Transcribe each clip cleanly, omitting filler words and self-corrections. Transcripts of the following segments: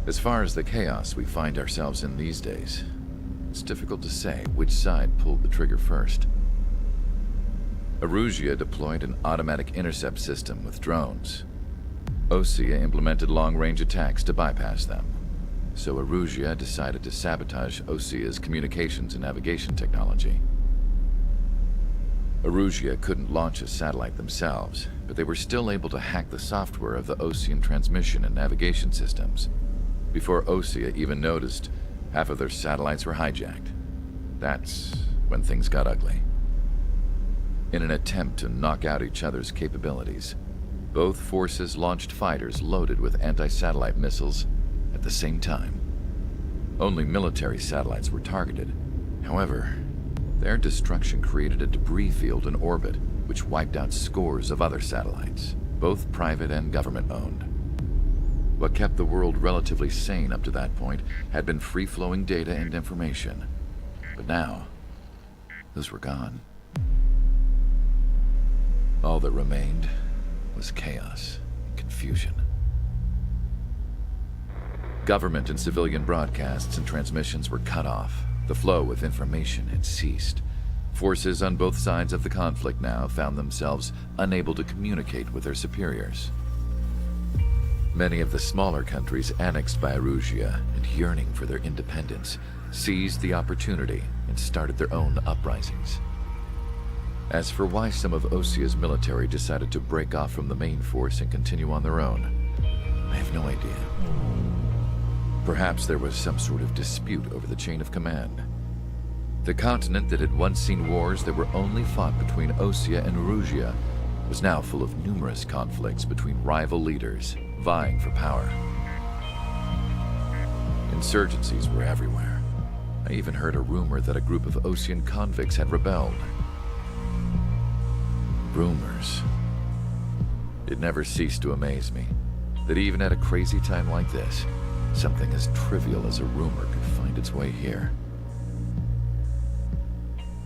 As far as the chaos we find ourselves in these days, it's difficult to say which side pulled the trigger first. Erusia deployed an automatic intercept system with drones. Osea implemented long-range attacks to bypass them. So Erusia decided to sabotage Osea's communications and navigation technology. Erusia couldn't launch a satellite themselves, but they were still able to hack the software of the Osean transmission and navigation systems. Before Osea even noticed, half of their satellites were hijacked. That's when things got ugly. In an attempt to knock out each other's capabilities, both forces launched fighters loaded with anti-satellite missiles at the same time. Only military satellites were targeted. However, their destruction created a debris field in orbit, which wiped out scores of other satellites, both private and government-owned. What kept the world relatively sane up to that point had been free-flowing data and information. But now, those were gone. All that remained was chaos and confusion. Government and civilian broadcasts and transmissions were cut off. The flow of information had ceased. Forces on both sides of the conflict now found themselves unable to communicate with their superiors. Many of the smaller countries annexed by Erusia and yearning for their independence seized the opportunity and started their own uprisings. As for why some of Osea's military decided to break off from the main force and continue on their own, I have no idea. Perhaps there was some sort of dispute over the chain of command. The continent that had once seen wars that were only fought between Osea and Erusia was now full of numerous conflicts between rival leaders vying for power. Insurgencies were everywhere. I even heard a rumor that a group of Osean convicts had rebelled. Rumors. It never ceased to amaze me that even at a crazy time like this, something as trivial as a rumor could find its way here.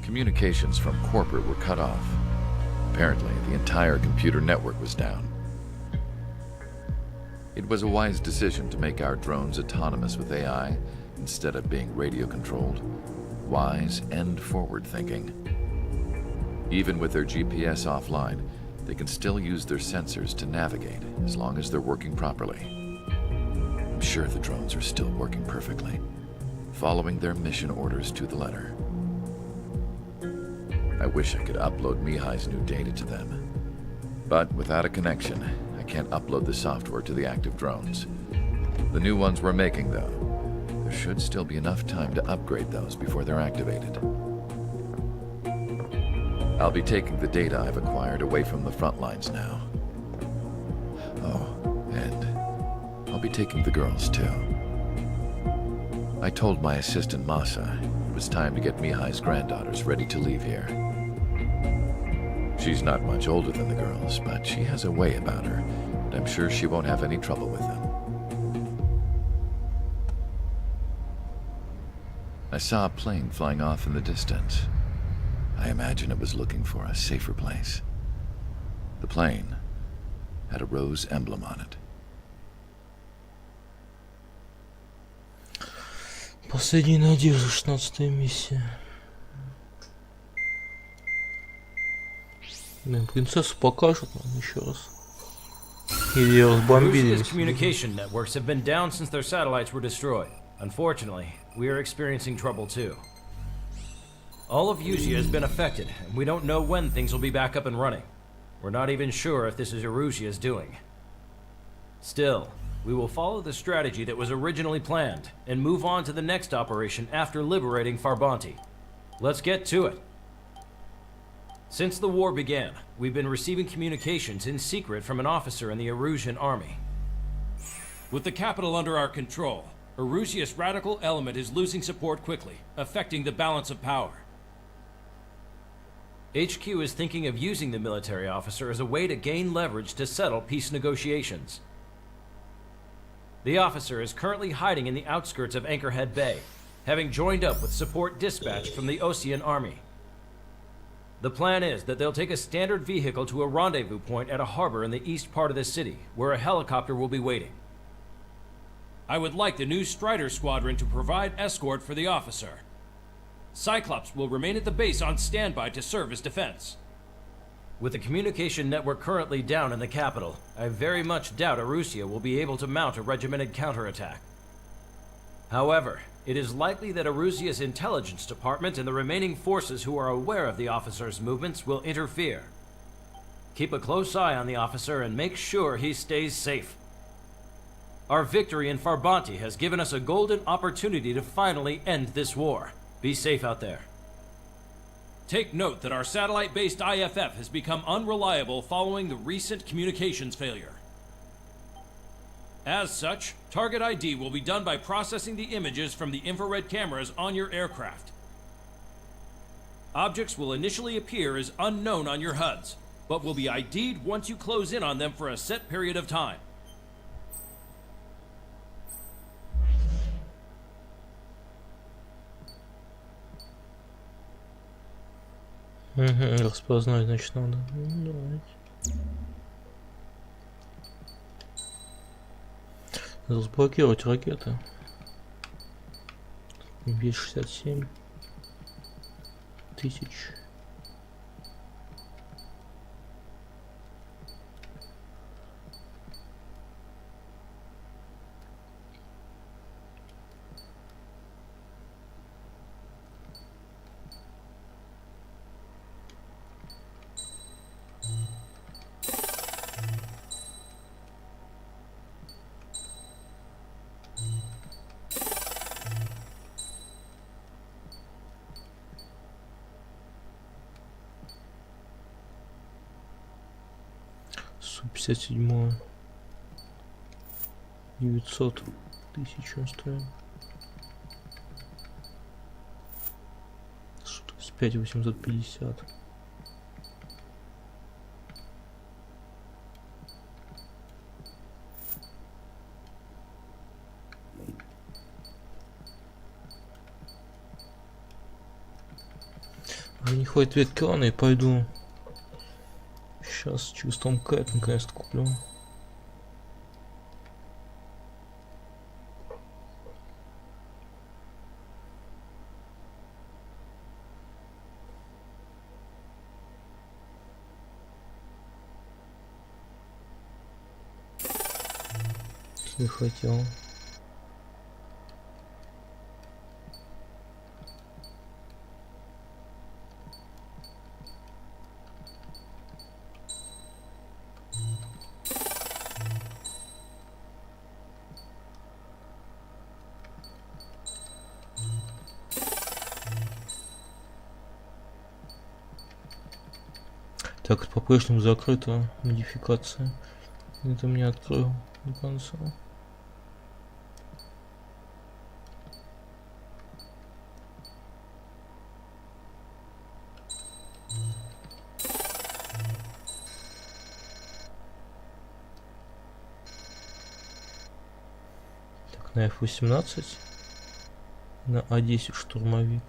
Communications from corporate were cut off. Apparently, the entire computer network was down. It was a wise decision to make our drones autonomous with AI instead of being radio-controlled. Wise and forward-thinking. Even with their GPS offline, they can still use their sensors to navigate as long as they're working properly. I'm sure the drones are still working perfectly, following their mission orders to the letter. I wish I could upload Mihai's new data to them. But without a connection, I can't upload the software to the active drones. The new ones we're making, though, there should still be enough time to upgrade those before they're activated. I'll be taking the data I've acquired away from the front lines now. Oh, and I'll be taking the girls, too. I told my assistant Masa it was time to get Mihai's granddaughters ready to leave here. She's not much older than the girls, but she has a way about her, and I'm sure she won't have any trouble with them. I saw a plane flying off in the distance. I imagine it was looking for a safer place. The plane had a rose emblem on it. Последняя надежда, 16-я миссия. Блин, принцессу покажут нам еще раз. Или разбомбили. Russia's communication networks have been down since their satellites were destroyed. Unfortunately, we are experiencing trouble too. All of Erusia has been affected, and we don't know when things will be back up and running. We're not even sure if this is Erusia's doing. Still, we will follow the strategy that was originally planned, and move on to the next operation after liberating Farbanti. Let's get to it. Since the war began, we've been receiving communications in secret from an officer in the Erusian army. With the capital under our control, Erusia's radical element is losing support quickly, affecting the balance of power. HQ is thinking of using the military officer as a way to gain leverage to settle peace negotiations. The officer is currently hiding in the outskirts of Anchorhead Bay, having joined up with support dispatched from the Osean army. The plan is that they'll take a standard vehicle to a rendezvous point at a harbor in the east part of the city, where a helicopter will be waiting. I would like the new Strider Squadron to provide escort for the officer. Cyclops will remain at the base on standby to serve as defense. With the communication network currently down in the capital, I very much doubt Arusea will be able to mount a regimented counterattack. However, it is likely that Arusea's intelligence department and the remaining forces who are aware of the officer's movements will interfere. Keep a close eye on the officer and make sure he stays safe. Our victory in Farbanti has given us a golden opportunity to finally end this war. Be safe out there. Take note that our satellite-based IFF has become unreliable following the recent communications failure. As such, target ID will be done by processing the images from the infrared cameras on your aircraft. Objects will initially appear as unknown on your HUDs, but will be ID'd once you close in on them for a set period of time. Распознать, значит, надо. Ну, давайте. Разблокировать ракеты. Вес 67 тысяч. Су-57 900 тысяч он стоит. Су-35 850. Не хватит веткана и пойду. Сейчас через Том Кэт наконец-то куплю. Не хватило. Так, это по-прежнему закрыта модификация. Это мне открою до конца. Так, на F-18, на А-10 штурмовик.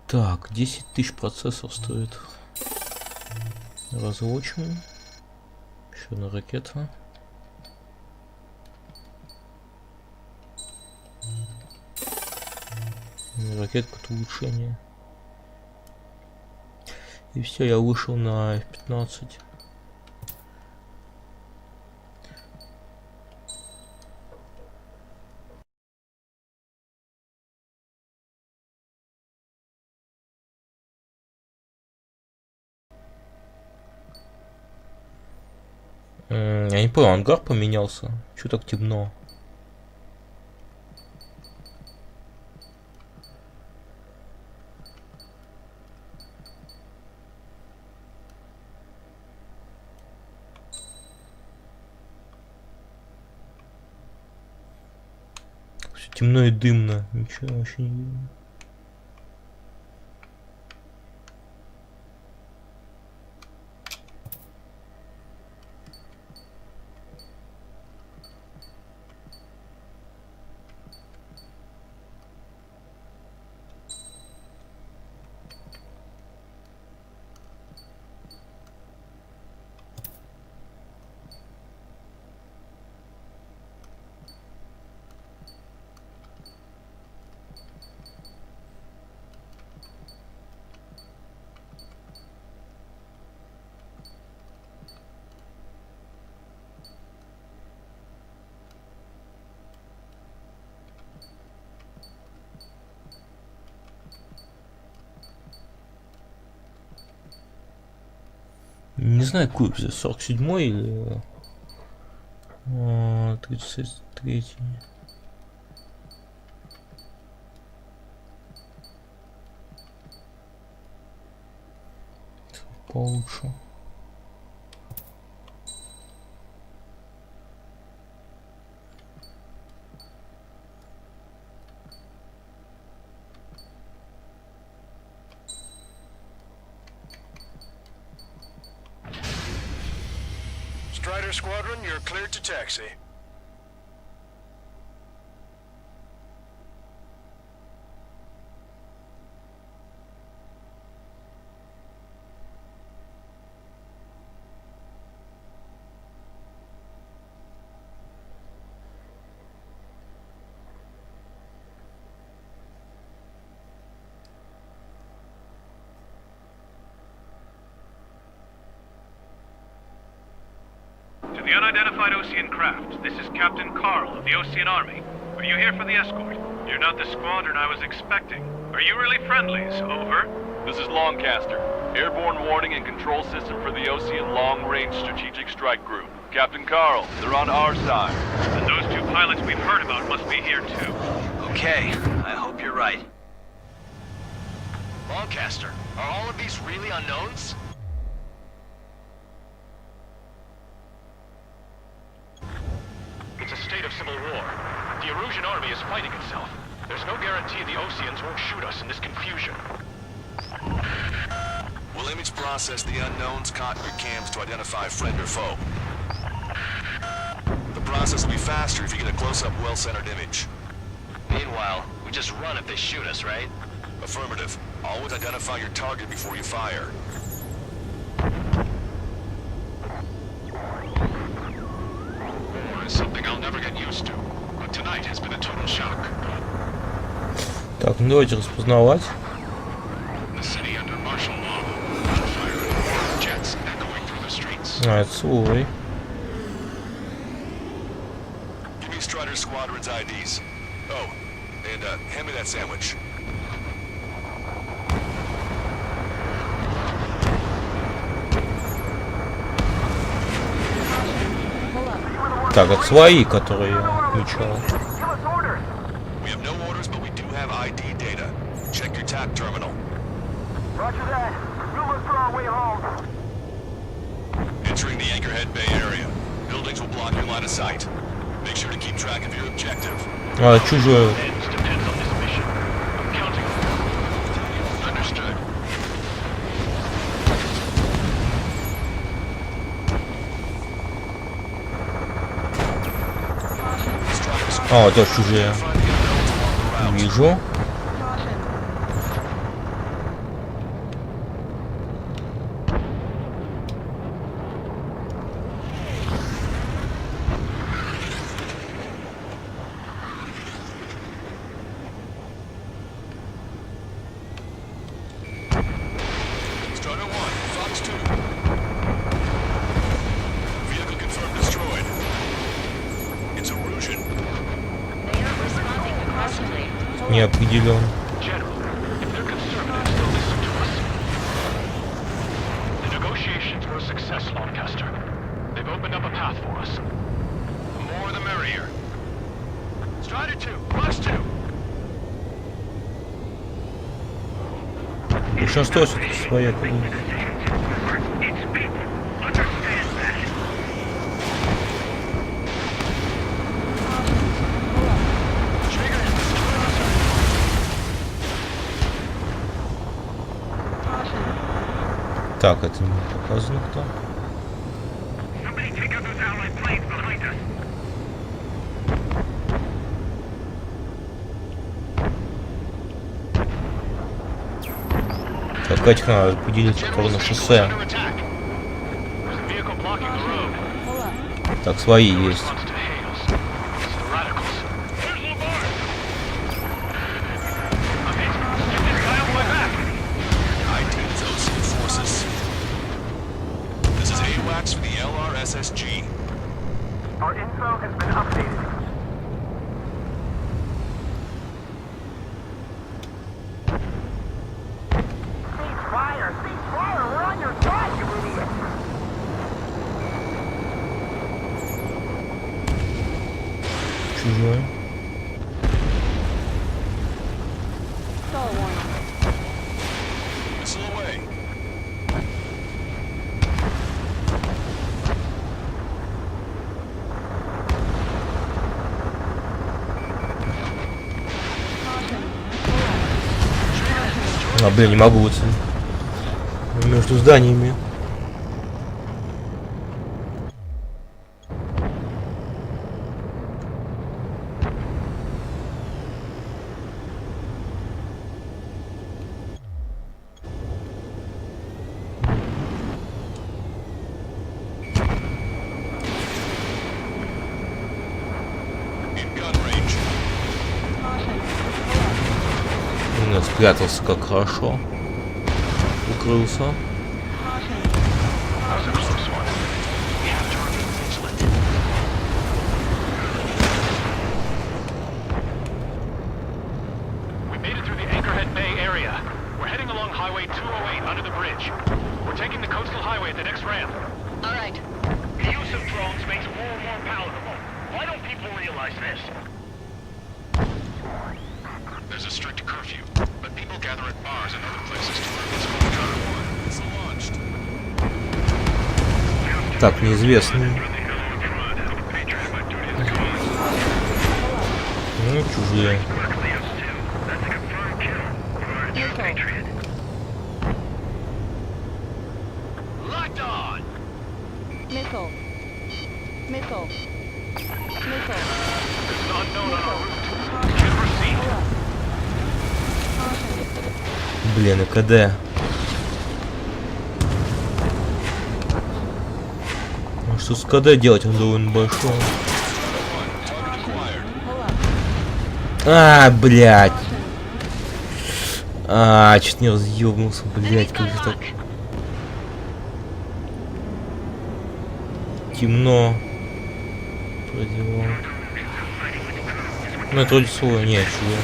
Так, 10 тысяч процессор стоит. Разлочим. Еще одна ракета. Ракетка от улучшения. И все, я вышел на F-15. Я не понял, ангар поменялся. Чё так темно? Всё темно и дымно. Ничего вообще не видно. Не знаю, какой взять, 47-й или 33-й. Получше. Strider Squadron, you're cleared to taxi. To the unidentified Osean craft, this is Captain Carl of the Osean Army. Are you here for the escort? You're not the squadron I was expecting. Are you really friendlies? Over. This is Longcaster. Airborne warning and control system for the Osean Long-Range Strategic Strike Group. Captain Carl, they're on our side. And those two pilots we've heard about must be here too. Okay, I hope you're right. Longcaster, are all of these really unknowns? It's a state of civil war. The Erusian army is fighting itself. There's no guarantee the Oseans won't shoot us in this confusion. We'll image process the unknowns caught in your cams to identify friend or foe. The process will be faster if you get a close-up, well-centered image. Meanwhile, we just run if they shoot us, right? Affirmative. Always identify your target before you fire. War is something I'll never get used to, but tonight has been a total shock. Так, ну давайте распознавать. The city under martial law. Fire jets echoing through the streets. А, это свой. Give me Strider Squadron's IDs. Oh, and hand me that sandwich. Так, это свои, которые я включал. We have no orders, but we do have ID data. Check your TAC terminal. Roger that. We'll look for our way home. Entering the Anchorhead Bay area. Buildings will block your line of sight. Make sure to keep track of your objective. А, чужое. Depends on this mission. I'm counting on you. Understood. А, да, чужие. Вижу. Strider 1, Fox 2. Vehicle confirmed destroyed. It's Erusian. They are responding aggressively. Не определен. General, if they're conservatives, they'll listen to us. The negotiations were a success, Lancaster. They've opened up a path for us. The more the merrier. Strider 2, Fox 2. Большинство все-таки свои. Так, это не показано кто. Так, этих надо поделить на шоссе. Так, свои есть. For the LRSSG. Our info has been updated. Cease fire! Cease fire! We're on your side, you idiot! чужой. Missile away. А, блин, не могу выцелить. Между зданиями. In gun range. Он спрятался как хорошо. Укрылся. We made it through the Anchorhead Bay area. We're heading along Highway 208 under the bridge. We're taking the coastal highway at the next ramp. All right. The use of drones makes war more palatable. Why don't people realize this? There's a strict curfew, but people gather at bars and other places to learn what's going on. It's launched. Так, неизвестный. Ну, чужие. Locked on! Missile. Missile. Missile. There's an unknown on our route. Can proceed. Блин, и КД. Ну, что с КД делать? Он довольно большой. А, блядь. А, чуть не разъебнулся, блядь, как же так. Темно. Продевал. Ну, это вроде свой, нет, чего.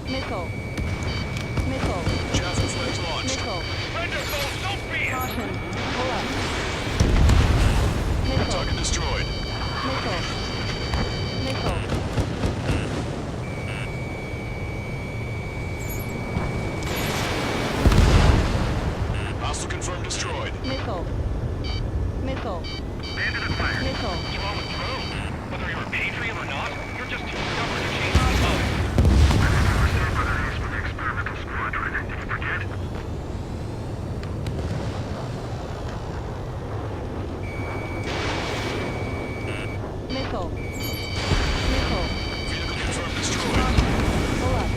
Missile. Missile. Javelin flags launched. Missile. Don't be it! Caution. Pull up. Missile. Target destroyed. Missile. Missile. Hostile confirmed destroyed. Missile. Missile. Missile. Whether you're a patriot or not, you're just too stubborn to change my mind. Missile. Missile. Vehicle confirmed destroyed. Pull up.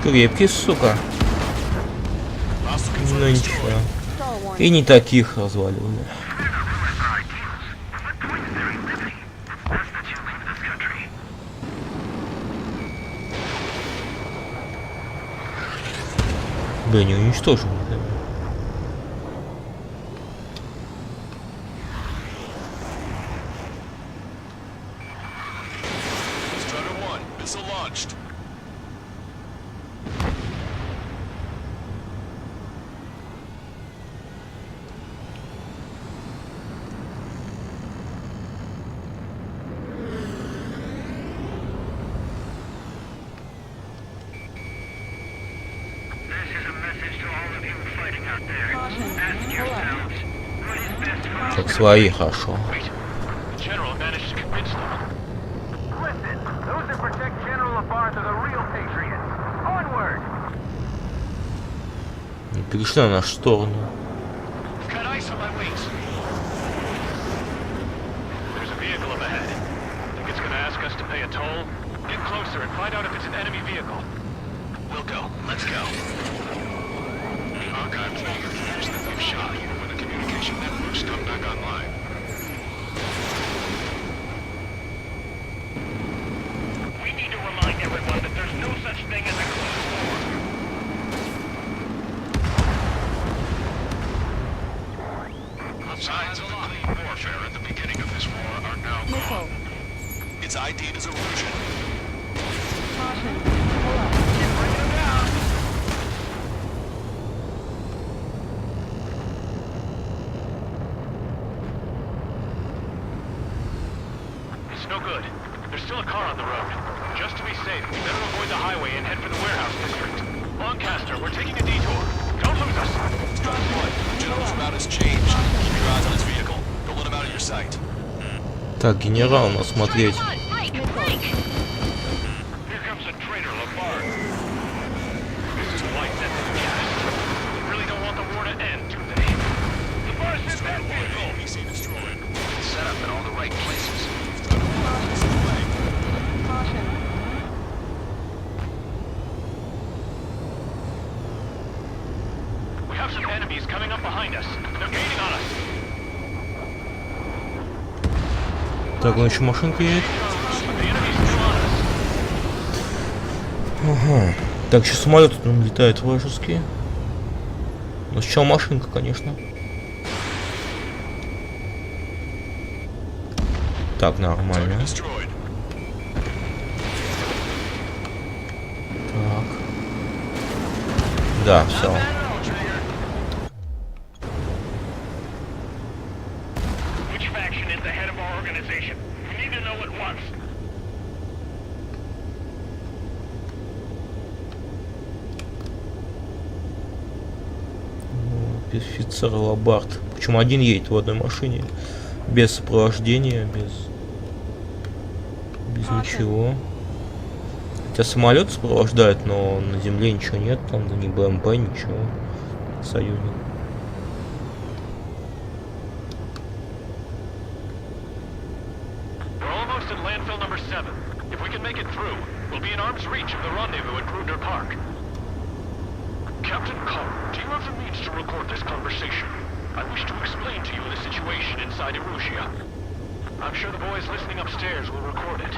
Крепкий, сука. Hostile Ну confirmed ничего. destroyed. Stall warning. И не таких разваливали. Бля, не уничтожил. Strider 1, missile launched. Как свои, хорошо. The General managed to convince them. Listen, those that protect General Labarth are the real patriots. Onward! Перешли на нашу сторону. Got ice on my wings. There's a vehicle up ahead. Think it's gonna ask us to pay a toll? Get closer and find out if it's an enemy vehicle. We'll go. Let's go. The archive log refers that we've shot even when the communication networks come back online. We need to remind everyone that there's no such thing as a closed war. Signs of clean warfare at the beginning of this war are now Missile. gone. It's ID'd as illusion. Caution. Pull up. Keep bringing them down. It's no good. There's still a car on the road. Just to be safe, we better avoid the highway and head for the warehouse district. Lancaster, we're taking a detour. Don't lose us. Strike one. General's route has changed. Keep your eyes on his vehicle. Don't let him out of your sight. Так, генерал надо смотреть. Here comes a traitor, Labarre. This is light that they really don't want the war to end, do they? Labarre's in that vehicle. PC destroyed. Set up in all the right places. Caution. We have some enemies coming up behind us. They're gaining on us. Так, он еще машинка едет. The enemy's still on us. Ага. Так, сейчас самолет там летает вражеский. Но сначала машинка, конечно. Так, нормально. Destroyed. Так. Да, все. Which faction is the head of our organization? We need to know at once. Офицер Лабард. Причем один едет в одной машине. Без сопровождения, без ничего. Хотя самолет сопровождает, но на земле ничего нет, там ни БМП, ничего. Союзник. We're almost at landfill number 7. If we can make it through, we'll be in arm's reach of the rendezvous at Grudner Park. Captain Carr, do you have the means to record this conversation? I wish to explain to you the situation inside Erusia. I'm sure the boys listening upstairs will record it.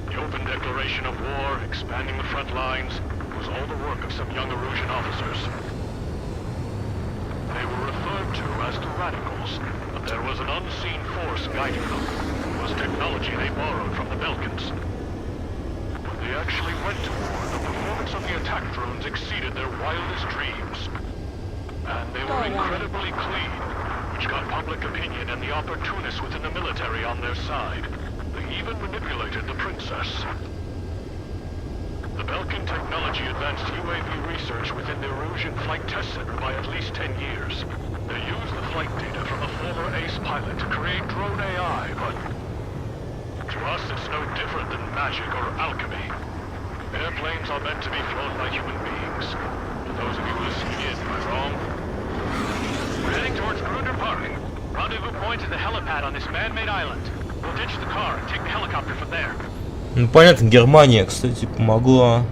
The open declaration of war, expanding the front lines, was all the work of some young Erusian officers. They were referred to as the Radicals, but there was an unseen force guiding them. It was technology they borrowed from the Belkans. When they actually went to war, the performance of the attack drones exceeded their wildest dreams. And they were incredibly clean, which got public opinion and the opportunists within the military on their side. They even manipulated the princess. The Belkan technology advanced UAV research within the Erusian Flight Test Center by at least 10 years. They used the flight data from a former ace pilot to create drone AI, but to us it's no different than magic or alchemy. Airplanes are meant to be flown by human beings. For those of you listening in, am I wrong? We're heading towards Grudner Park. Rendezvous point is the helipad on this man-made island. We'll ditch the car and take the helicopter from there. Ну понятно, Германия, кстати, помогла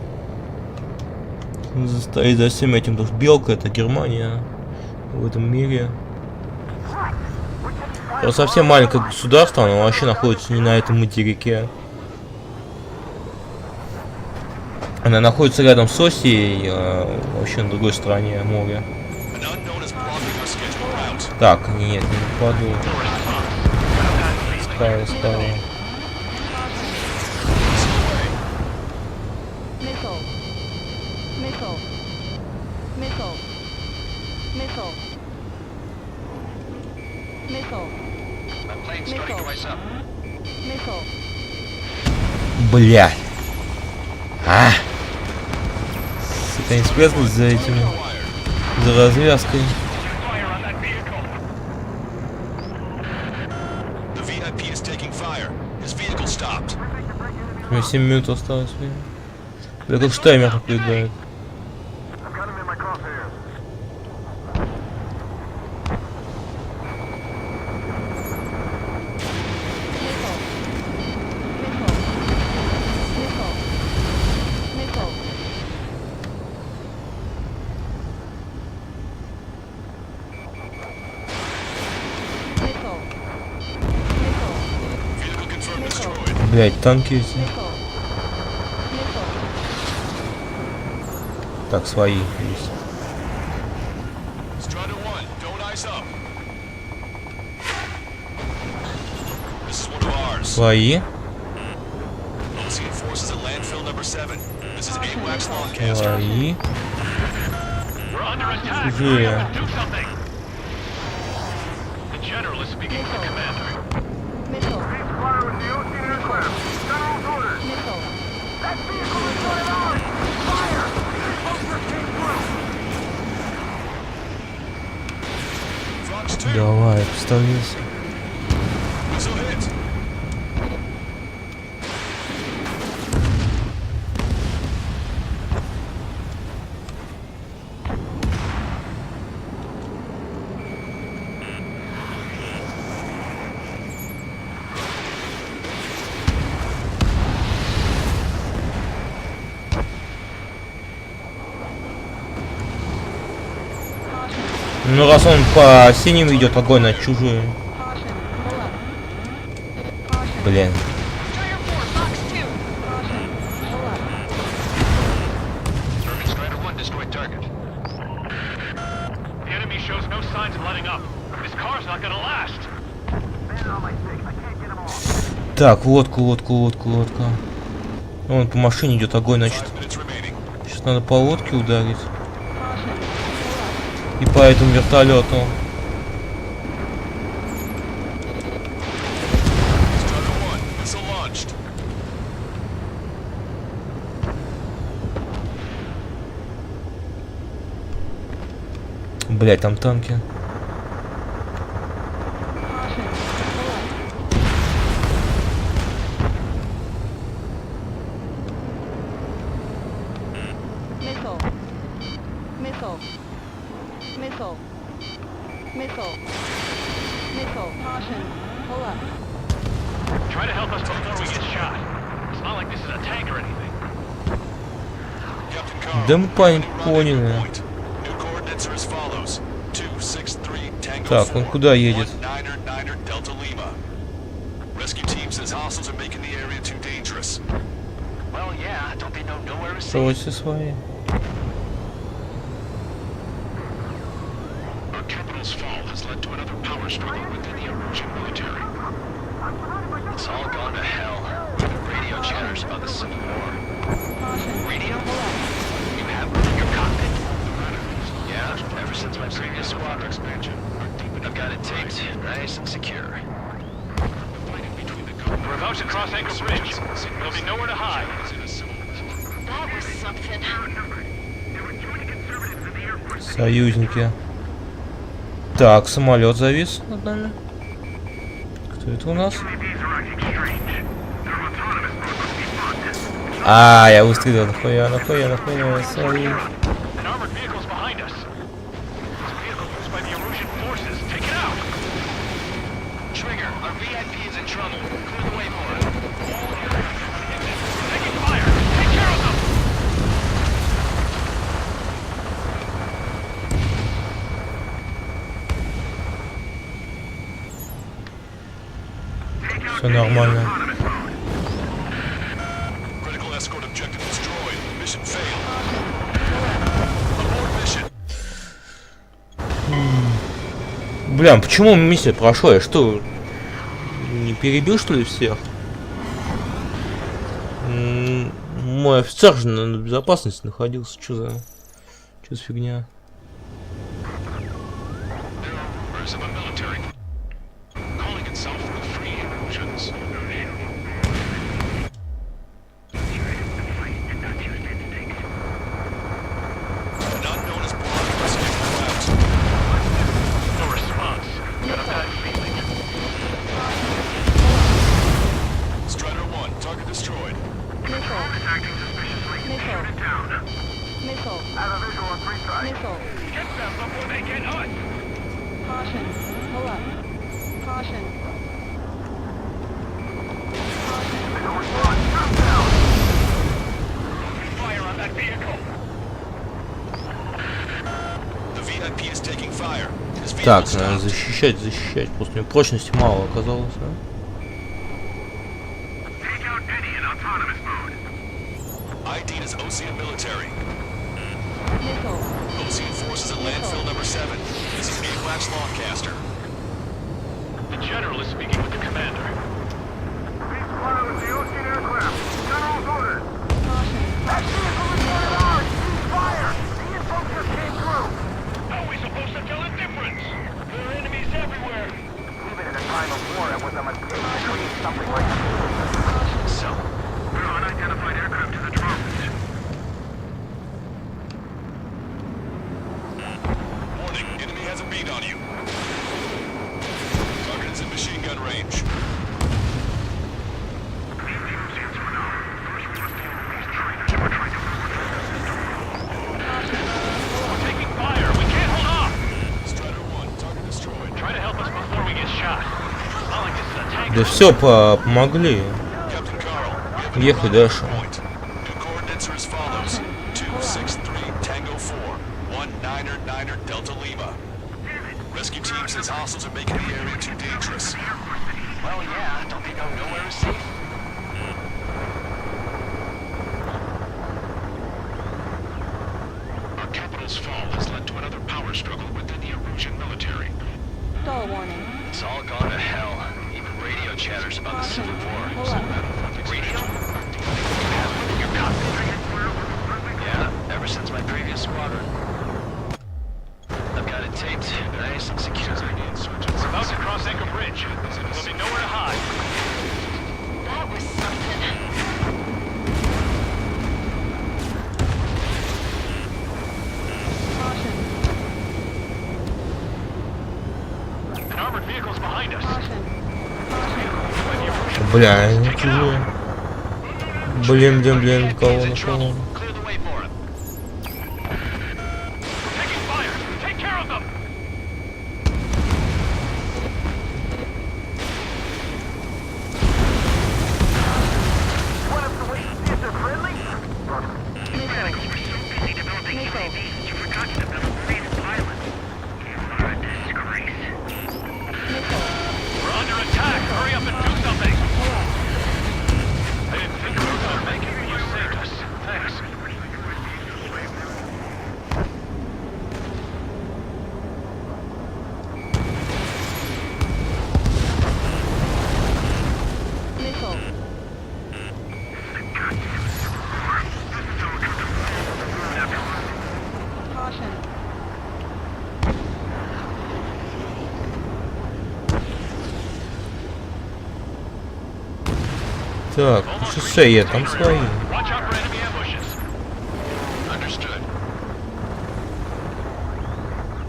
застоять за всем этим, потому что Белка — это Германия в этом мире. Это совсем маленькое государство, оно вообще находится не на этом материке. Она находится рядом с Осией, вообще на другой стороне моря. Так, нет, не попаду. Справа. Missile. Missile. Missile. Missile. Missile. Missile. Missile. Бля. Сука, не спряталась за этими. За развязкой. У меня 7 минут осталось. Бля, как штаймер наблюдает. Блять, танки эти. Так, свои есть. Свои. Свои. Чужие. Давай, поставился. Ну раз он по синим идет, огонь на чужие. Блин. Так, лодка. Он по машине идет, огонь, значит. Сейчас надо по лодке ударить. И по этому вертолету. Блять, там танки. Да мы поняли. Так, он куда едет? Срочно свои. Союзники. Так, самолет завис над нами. Кто это у нас? А, я выстрелил. Нахуя, sorry. Все нормально. Бля, почему миссия прошла? Я что, не перебил, что ли, всех? Мой офицер же на безопасности находился. Что за фигня? Так, надо защищать. Просто у него прочности мало оказалось, да? dispatch Lawcaster. The general is speaking with the commander. Please fly with the Ocean aircraft. General's orders. Caution. That vehicle is going large. Cease fire. The info just came through. How are we supposed to tell the difference? There are enemies everywhere. Even in a time of war, it was a mistake to create something like that. So, We're on unidentified aircraft to the drones. warning, enemy has a bead on you. Target is in machine gun range. We're taking fire. We can't hold off. Strider 1, target destroyed. Try to help us before we get shot. Not like this is a tank. Да все, помогли. Captain Carl, we have Ехай a дальше. point. New coordinates are as follows. 263 Tango 4, 19er Delta Lima. Rescue team says hostiles are making the area too dangerous. Well, yeah. Don't they know nowhere is safe? Our capital's fall has led to another power struggle within the Erusian military. Stall warning. It's all gone to hell. Even radio chatters about the Civil War. Hold up. Radio? Yeah, ever since my previous squadron. I've got it taped, nice and secure. We're about to cross Anchor Bridge. There'll be nowhere to hide. That was something. Caution. An armored vehicle's behind us. Caution. Бля, они чужие. Блин, кого нашел? Clear the way for him. We're taking fire. Take care of them. Want us to wait and see if they're friendly? We're under attack. Hurry up and do something. I didn't think we were going to make it. You saved us. Thanks. Missile. Caution. Так, шоссе я там свои. Watch out for enemy ambushes. Understood.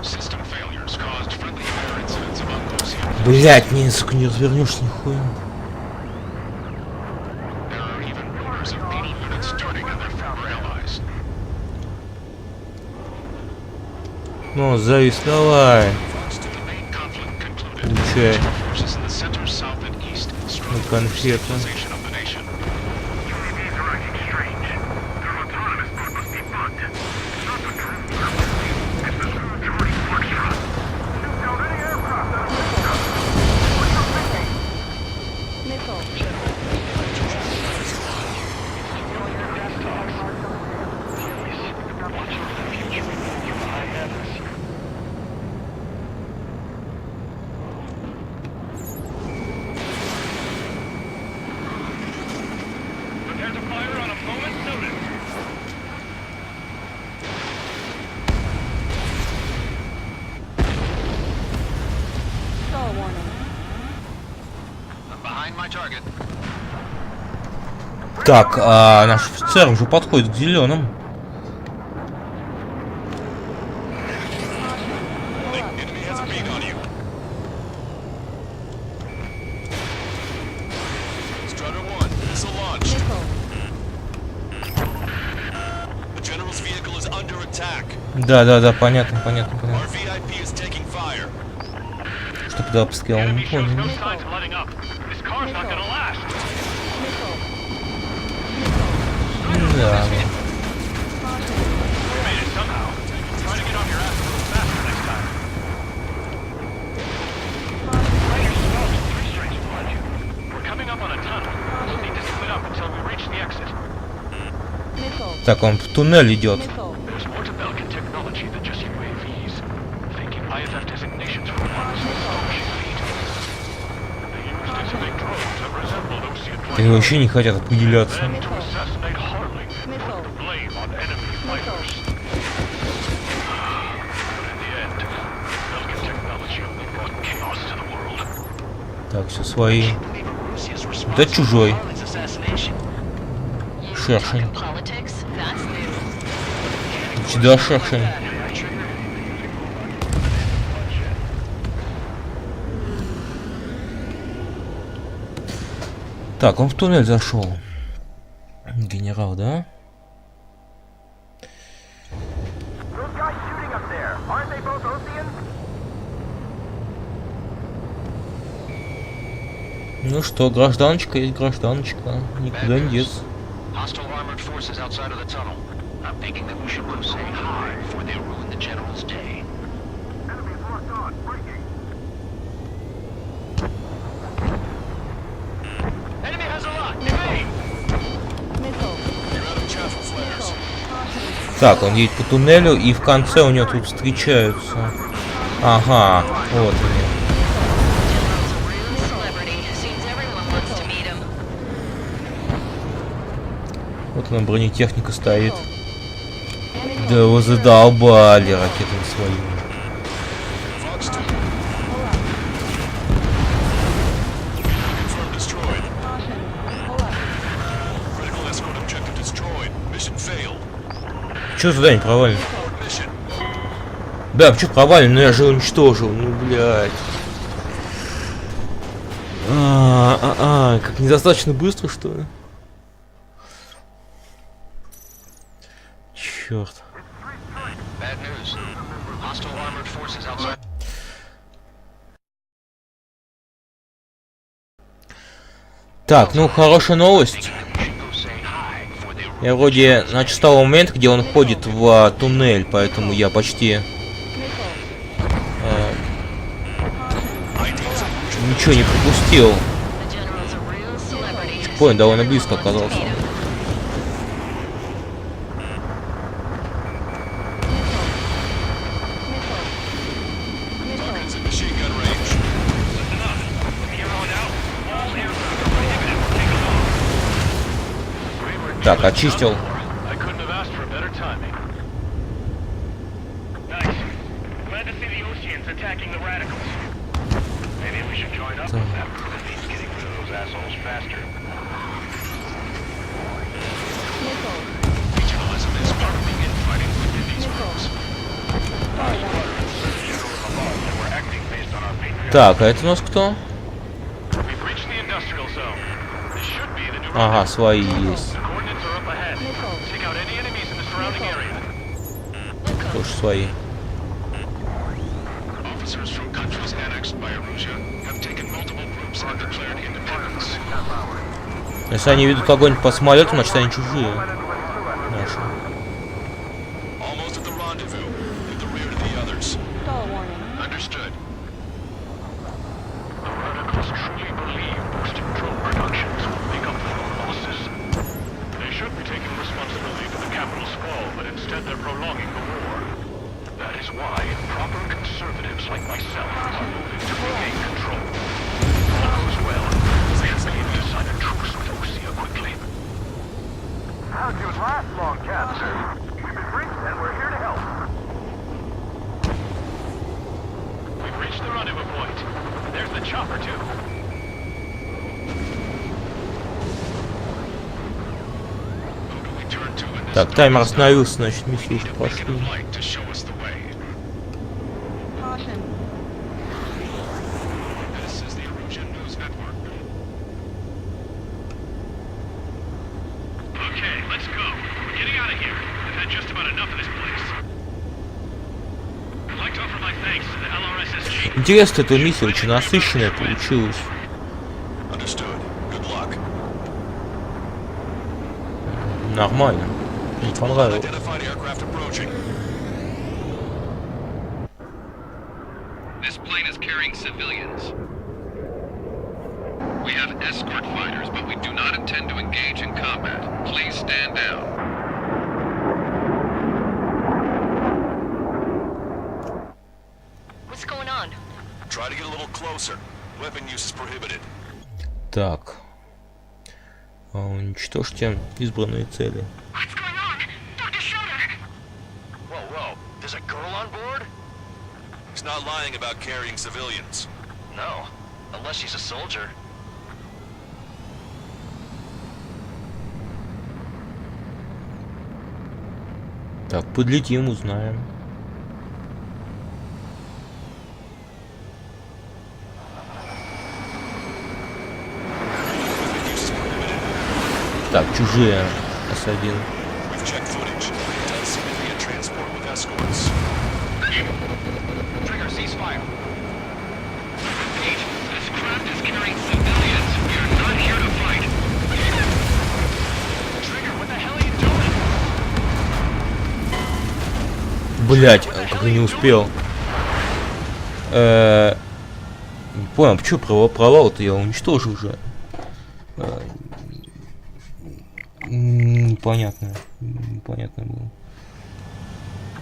System failures caused friendly fire incidents among Ocean. Блять, не, сука, не развернешься нихуя. There are even rumors of penal units turning on their former allies. Ну, завис, давай. The main conflict concluded. Получай. Forces in the center, south, and east struggle for конфету. stabilization of the nation. UAVs are acting strange. Their autonomous mode must be bugged. It's not the drone it's the Centauri Foxtrot. Shoot down any aircraft that Missile. Watch over the future. You I have this. Prepare to fire on a moment's notice. Stall warning. I'm behind my target. Так, наш офицер уже подходит к зеленым. Enemy has a bead on you. Strider 1, missile launch. Missile. The general's vehicle is under attack. Да, понятно. Our VIP is taking fire. Что под обстрелом, не Enemy shows no понял. signs of letting up. This car's not gonna last. Missile. Да. You made it somehow. Try to get off your ass a little faster next time. Fire smokes 3 strings behind you. We're coming up on a tunnel. We'll need to split up until we reach the exit. Missile. Так, он в туннель идет. Missile. There's more to Belkin technology than just UAVs. Thinking ISF designations for ones with astonishing feet. They used its big drones that resembled Osean flight. Они вообще не хотят определяться. Then to assassinate Harling, put the blame on enemy fighters. But in the end, Belgian technology only brought chaos to the world. Так, все свои. Да чужой. Шершень. Сюда шершень. Так, он в туннель зашел. Генерал, да? Ну что, гражданочка есть гражданочка. Никуда не деться. Так, он едет по туннелю, и в конце у него тут встречаются. Ага, вот они. Вот она, бронетехника стоит. Да вы задолбали ракетами своими. Чё задание провалено? Да, почему провалено? Но я же уничтожил. Ну, блядь. Как недостаточно быстро, что ли? Черт. Так, ну хорошая новость. Я вроде начал с того момента, где он ходит в туннель, поэтому я почти ничего не пропустил. Чекпоинт довольно близко оказался. Так, очистил. Так, а это у нас кто? Ага, свои есть. Тоже свои. Если они ведут огонь по самолету, значит они чужие. Наши. Так, таймер остановился, значит, миссию уже прошли. Интересно, эта миссия очень насыщенная получилась. Нормально. Мне понравилось. Try to get a little closer. Weapon use is prohibited. Так. Уничтожьте избранные цели. What's going on? Dr. Schroeder! Whoa, whoa. There's a girl on board? He's not lying about carrying civilians. No, unless she's a soldier. Так, подлетим, узнаем. Так, чужие S1. We've checked footage. It does seem to be a transport with escorts. Trigger, ceasefire. Page, this craft is carrying civilians. We are not here to fight. Trigger, what the hell are you doing? Блять, как я не успел. Не понял, почему провал-то я уничтожил уже. Непонятно. Непонятно было.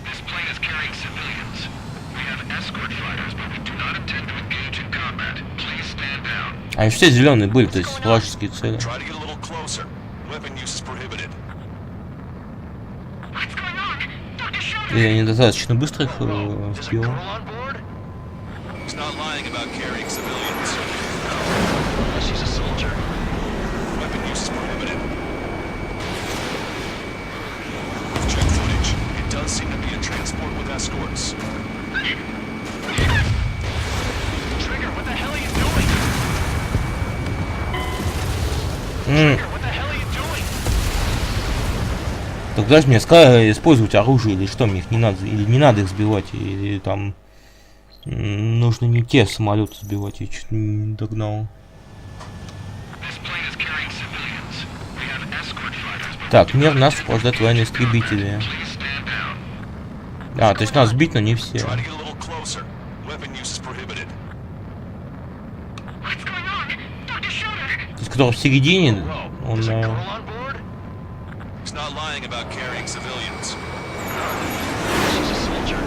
This plane is carrying civilians. We have escort fighters, but we do not intend to engage in combat. Please stand down. Они все зеленые были, то есть вражеские цели. Try to get a little closer. Weapon use is prohibited. What's going on? Dr. Schroeder! Я недостаточно быстро их There's a сбил. girl on board? He's not lying about carrying civilians. Unless she's a soldier. Weapon use is prohibited. We've checked footage. It does seem to be a transport with escorts. Trigger, what the hell are you doing? Trigger, what the hell are you doing? Тогда же мне сказали использовать оружие или что, мне их не надо, или не надо их сбивать, или там нужно не те самолеты сбивать, я чуть не догнал. Так, мир нас сопровождают военные истребители. А, то есть нас сбить, но не все. Try to get a little closer. Weapon use is prohibited. What's going on? Dr. Schroeder! То есть, который в середине, он... There's a girl on board? He's not lying about carrying civilians. She's a soldier.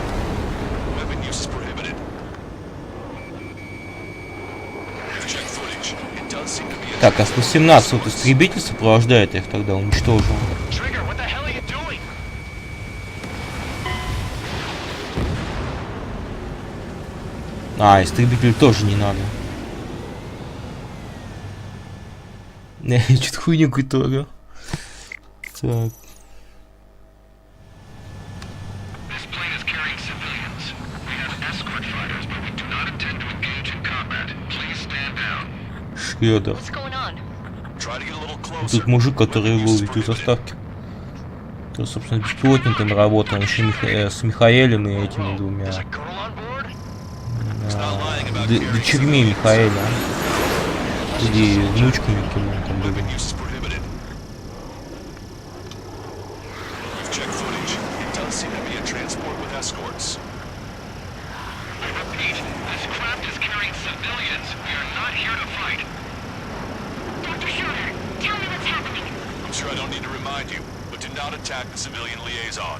Weapon use is prohibited. We've checked footage. It does seem to be a Так, а 117 вот истребитель сопровождает их, тогда уничтожил. Trigger, what the hell are you doing? А, истребитель тоже не надо. Я что-то хуйню какую-то говорю. Так. This plane is carrying civilians. We have escort fighters, but we do not intend to engage in combat. Please stand down. Шредер. What's going on? Try to get a little closer. Тут мужик, который Weapon use is выловит из prohibited. заставки. Который, собственно, беспилотниками работал, еще с Михаэлем и этими двумя There's a girl on board? He's not lying about дочерьми Михаэля. Или внучками, кем он там был. Weapon use is prohibited. We've checked footage. It does seem to be a transport with escorts. I repeat, this craft is carrying civilians. We are not here to fight. Dr. Schroeder, tell me what's happening. I'm sure I don't need to remind you, but do not attack the civilian liaison.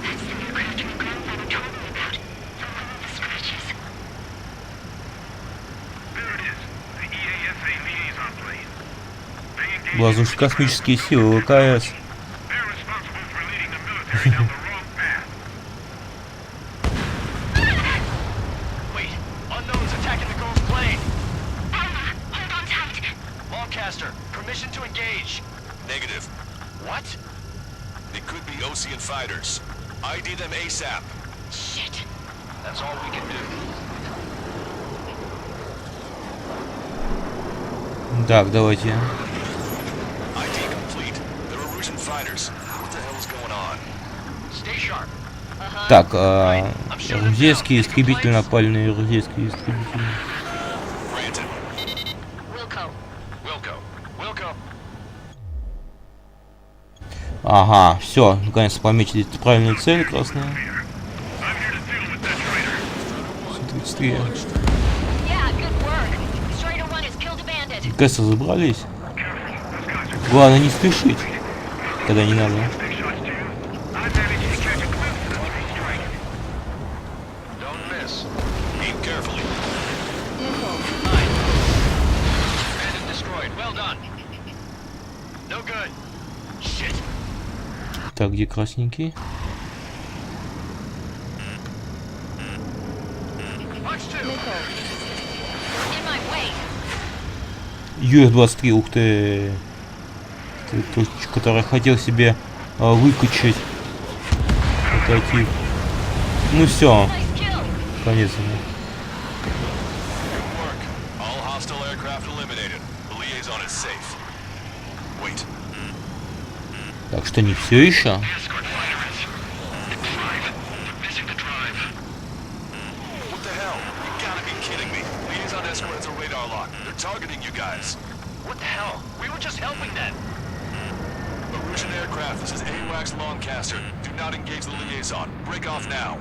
That's the aircraft your grandfather told me about. The one with the scratches. There it is. The EASA liaison plane. They engaged Воздушно-космические силы ВКС. They're responsible for leading the military down the wrong path. Wait, unknown's attacking the girl's plane. Alma, hold on tight. Lancaster, permission to engage. Negative. What? They could be Ocean fighters. ID them ASAP. Shit. That's all we can do. Так, давайте. ID complete. They're Erusian fighters. What the hell is going on? Stay sharp. Так, рузейские истребители напали на рузейские истребители. Granted. Wilco. Wilco. Ага, все, наконец-то пометили правильную цель, красная. I'm here to deal with that traitor. 133. Yeah, good work. Strider 1 has killed a bandit. Кэсы забрались. Главное не спешить, когда не надо. Big shots to you. I managed to catch a glimpse of the three strikers. Don't miss. Так, где красненький? Ю-23, ух ты. Это точка, который хотел себе выкачать. Прототип. Ну все. Конец ему. Так что не все еще. Targeting you guys. What the hell? We were just helping them. Erusian aircraft, this is AWACS Longcaster. Do not engage the liaison. Break off now.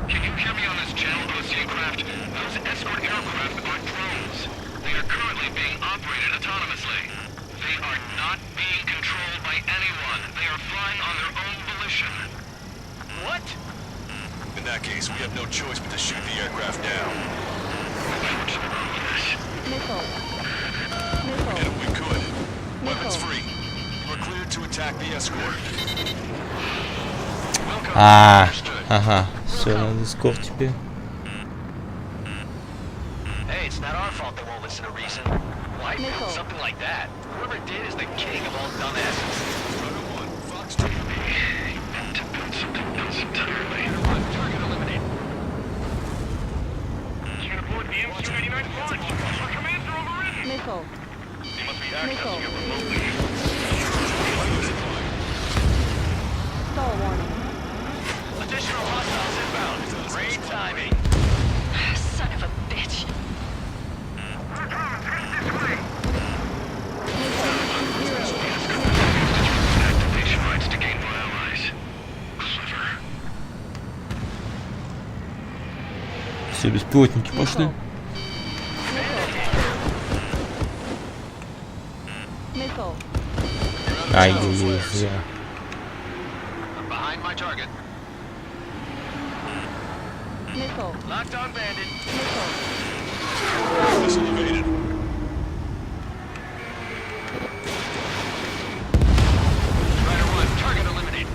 Can you hear me on this channel, OC craft? Those escort aircraft are drones. They are currently being operated autonomously. They are not being controlled by anyone. They are flying on their own volition. What? In that case, we have no choice but to shoot the aircraft down. Missile. And if we could, weapons free. You are cleared to attack the escort. Ага, все, надо эскорт тебе. Hey, it's not our fault they won't listen to reason. Why do something like that? Whoever did is the king of all dumbasses. Fox 2. To build something else entirely. Target eliminated. You can avoid the MQ-89 launch. Our commands are overridden. Missile. They must be Missile. accessing it remotely. Stall warning. Additional hostiles inbound. Great timing. Son of a bitch. Activation rights to gain more allies. Clever. Все, беспилотники пошли. Missile. Ай-яй-яй, зря. I'm behind my target. Missile. Locked on bandit. Missile. Missile evaded. Rider 1, target eliminated.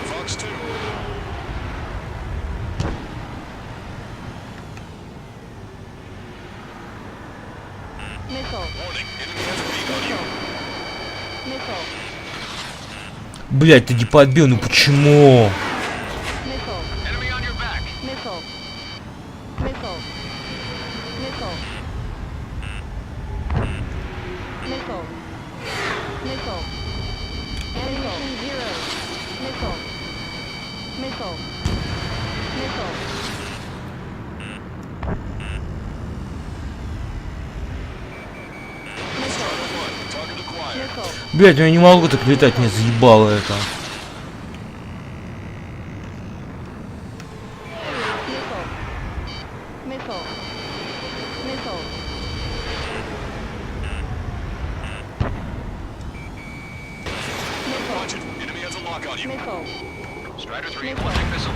Fox 2. Missile. Warning, enemy has a beat on you. Missile. Блять, ты не подбил, ну почему? Missile. Enemy on your back. Missile. Missile. Missile. Missile. Missile. Ammunition 0. Missile. Missile. Missile. Target acquired. Missile. Блять, ну я не могу так летать, мне заебало это. Missile. Missile. Missile. Watch it. Enemy has a lock on you. Missile. Strider 3, launching missile.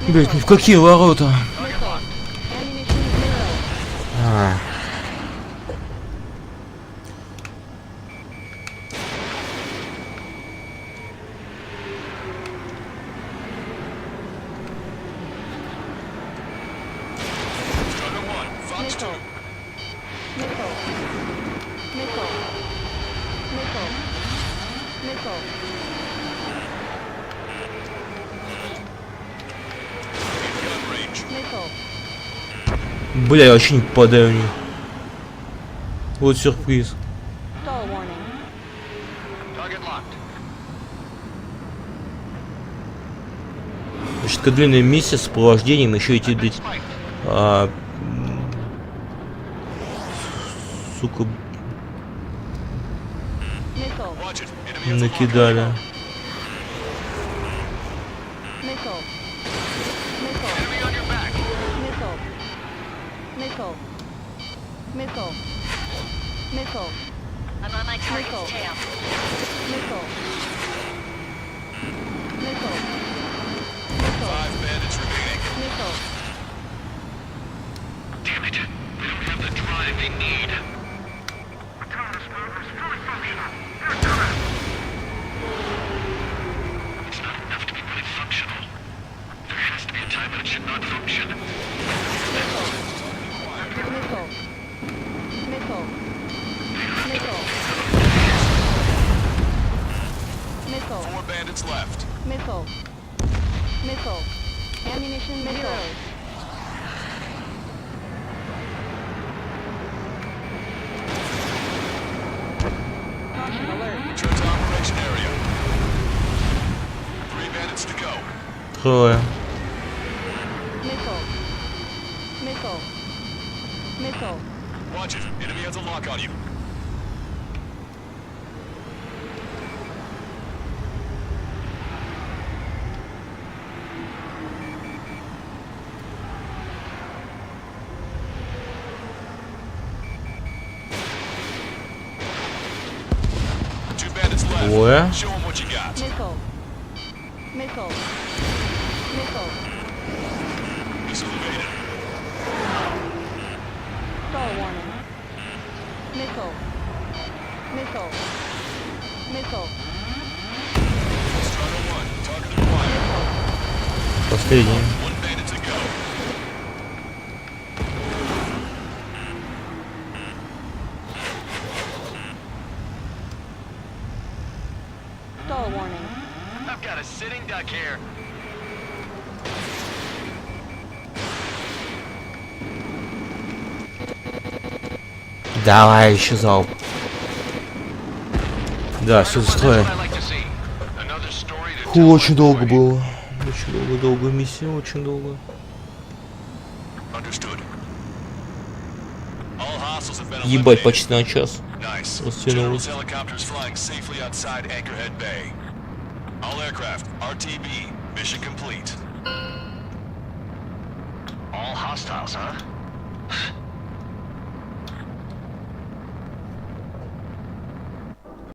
Блять, ни в какие ворота. Missile. Ammunition 0. Strider 1, Fox 2. Missile. Missile. Missile. Missile. Gun range. Missile. Бля, я вообще не попадаю в них. Вот сюрприз. Stall warning. Target locked. Значит, такая длинная миссия с сопровождением, еще эти, блядь, сука, Missile. Watch it. Enemy has a lock on you. накидали. Missile. Missile. Enemy on your back. Missile. Missile. Missile. Missile. I'm on my target's Missile. tail. Missile. Missile. Missile. 5 bandits remaining. Missile. Damn it. They don't have the drive they need. Missile. Missile. Ammunition materials. Caution alert. Return to operation area. 3 bandits to go. Трое. Missile. Missile. Missile. Watch it. Enemy has a lock on you. Two bandits left. Двое. Show them what you got. Missile. Missile. Missile. Missile evaded. Stall warning. Missile. Missile. Missile. Strider 1. Target acquired. Последний. 1 bandit to go. Stall warning. I've got a sitting duck here. Давай еще залп. Да, все строим. I like to see. Another story to Фу, tell очень my долго story. было. Очень долго миссия, очень долго. Understood. All hostiles have been Ебать, eliminated. почти на час. Nice. Растянулось. General's helicopters flying safely outside Anchorhead Bay. All aircraft, RTB, mission complete. All hostiles, huh?